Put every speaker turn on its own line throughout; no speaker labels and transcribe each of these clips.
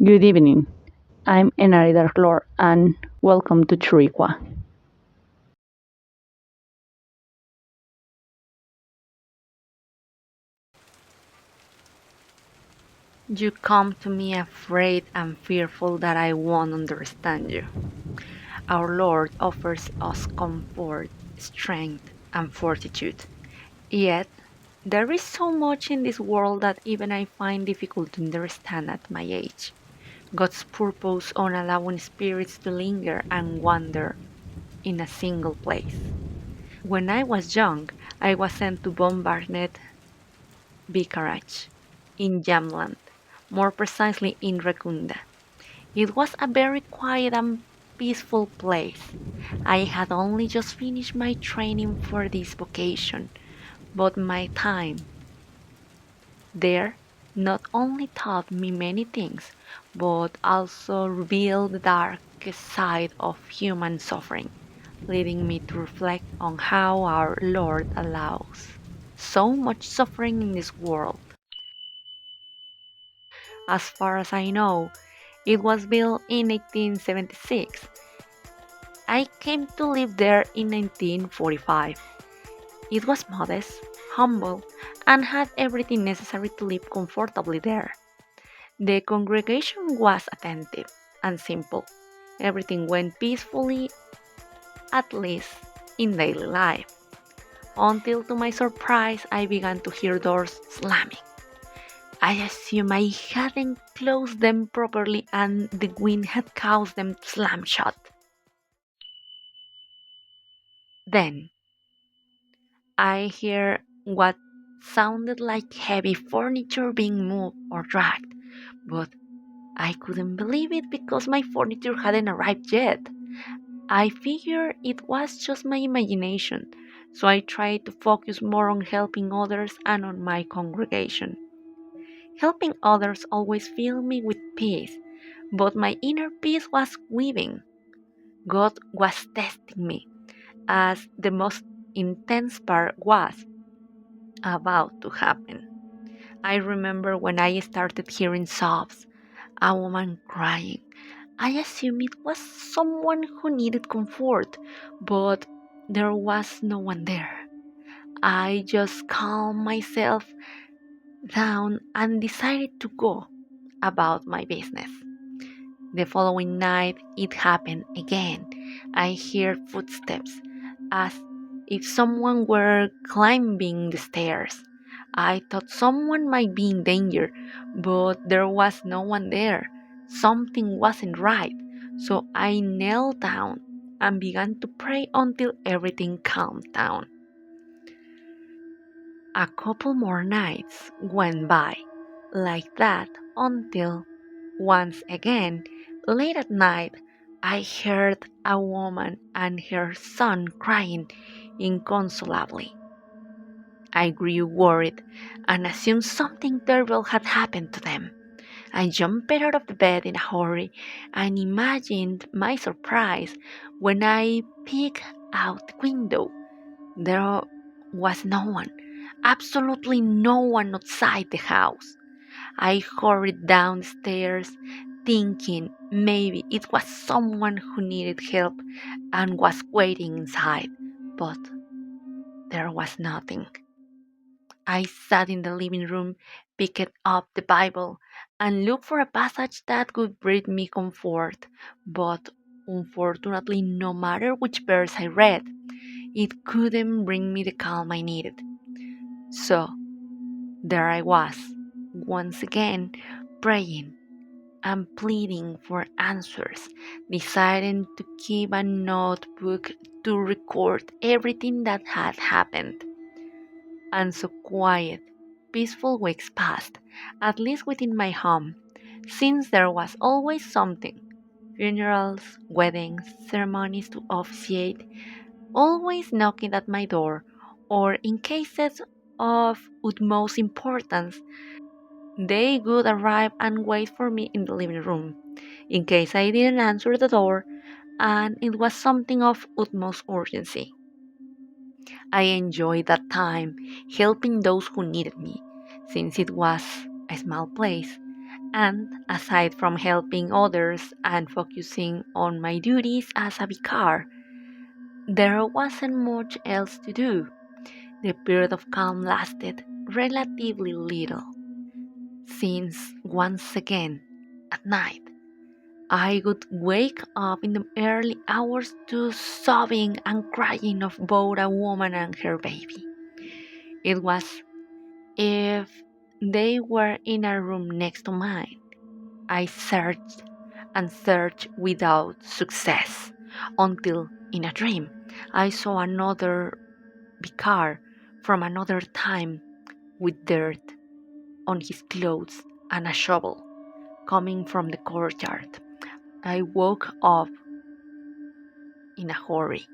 Good evening. I'm Enari Darklor and welcome to Churikua.
You come to me afraid and fearful that I won't understand you. Our Lord offers us comfort, strength, and fortitude. Yet, there is so much in this world that even I find difficult to understand at my age. God's purpose on allowing spirits to linger and wander in a single place. When I was young, I was sent to Borgvattnet Vicarage in Jämland, more precisely in Rekunda. It was a very quiet and peaceful place. I had only just finished my training for this vocation, but my time there not only taught me many things, but also revealed the darkest side of human suffering, leading me to reflect on how our Lord allows so much suffering in this world. As far as I know, it was built in 1876. I came to live there in 1945. It was modest, humble, and had everything necessary to live comfortably there. The congregation was attentive and simple. Everything went peacefully, at least in daily life, until to my surprise I began to hear doors slamming. I assume I hadn't closed them properly and the wind had caused them to slam shut. Then I hear what sounded like heavy furniture being moved or dragged, but I couldn't believe it because my furniture hadn't arrived yet. I figured it was just my imagination, so I tried to focus more on helping others and on my congregation. Helping others always filled me with peace, but my inner peace was grieving. God was testing me, as the most intense part was about to happen. I remember when I started hearing sobs, a woman crying. I assumed it was someone who needed comfort, but there was no one there. I just calmed myself down and decided to go about my business. The following night, it happened again. I heard footsteps, as if someone were climbing the stairs. I thought someone might be in danger, but there was no one there. Something wasn't right, so I knelt down and began to pray until everything calmed down. A couple more nights went by like that until once again, late at night, I heard a woman and her son crying inconsolably. I grew worried and assumed something terrible had happened to them. I jumped out of the bed in a hurry and imagined my surprise when I peeked out the window. There was no one, absolutely no one outside the house. I hurried downstairs, thinking maybe it was someone who needed help and was waiting inside, but there was nothing. I sat in the living room, picked up the Bible, and looked for a passage that would bring me comfort, but unfortunately, no matter which verse I read, it couldn't bring me the calm I needed. So there I was, once again, praying and pleading for answers, deciding to keep a notebook to record everything that had happened. And so quiet, peaceful weeks passed, at least within my home, since there was always something funerals, weddings, ceremonies to officiate, always knocking at my door, or in cases of utmost importance, they would arrive and wait for me in the living room, in case I didn't answer the door and it was something of utmost urgency. I enjoyed that time helping those who needed me, since it was a small place. And aside from helping others and focusing on my duties as a vicar, there wasn't much else to do. The period of calm lasted relatively little, since once again, at night, I would wake up in the early hours to sobbing and crying of both a woman and her baby. It was if they were in a room next to mine. I searched and searched without success until, in a dream, I saw another vicar from another time with dirt on his clothes and a shovel coming from the courtyard. I woke up in a hurry,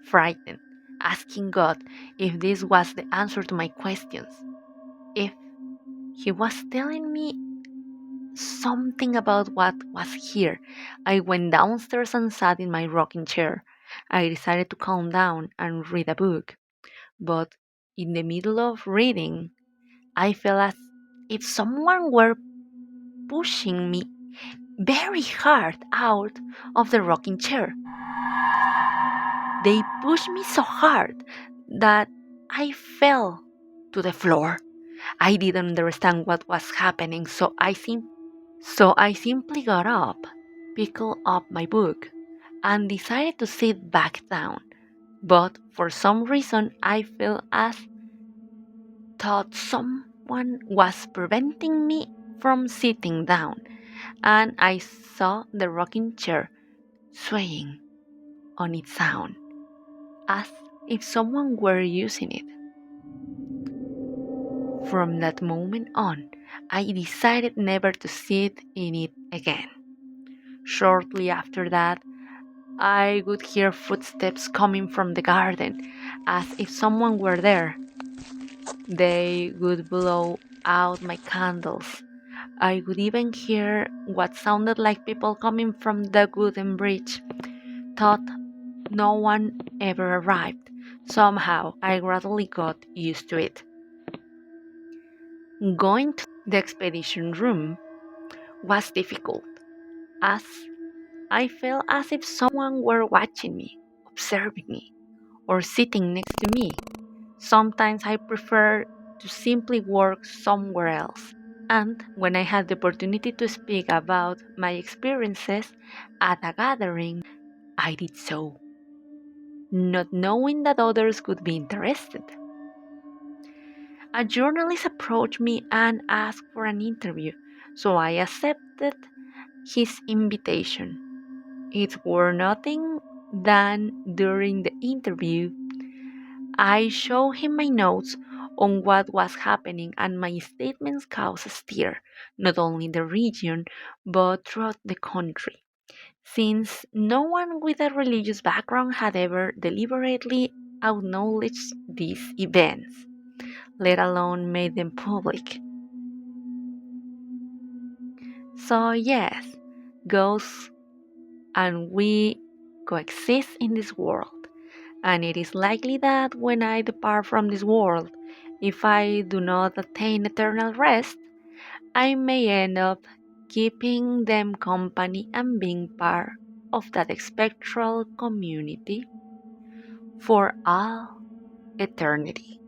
frightened, asking God if this was the answer to my questions, if He was telling me something about what was here. I went downstairs and sat in my rocking chair. I decided to calm down and read a book, but in the middle of reading, I felt as if someone were pushing me very hard out of the rocking chair. They pushed me so hard that I fell to the floor. I didn't understand what was happening, so I simply got up, picked up my book, and decided to sit back down. But for some reason, I felt as thought someone was preventing me from sitting down, and I saw the rocking chair swaying on its own, as if someone were using it. From that moment on, I decided never to sit in it again. Shortly after that, I would hear footsteps coming from the garden, as if someone were there. They would blow out my candles. I would even hear what sounded like people coming from the wooden bridge. Thought no one ever arrived. Somehow, I gradually got used to it. Going to the expedition room was difficult, as I felt as if someone were watching me, observing me, or sitting next to me. Sometimes I prefer to simply work somewhere else. And when I had the opportunity to speak about my experiences at a gathering, I did so, not knowing that others could be interested. A journalist approached me and asked for an interview, so I accepted his invitation. It were nothing than during the interview I showed him my notes on what was happening, and my statements caused a stir, not only in the region, but throughout the country, since no one with a religious background had ever deliberately acknowledged these events, let alone made them public. So, yes, ghosts and we coexist in this world. And it is likely that when I depart from this world, if I do not attain eternal rest, I may end up keeping them company and being part of that spectral community for all eternity.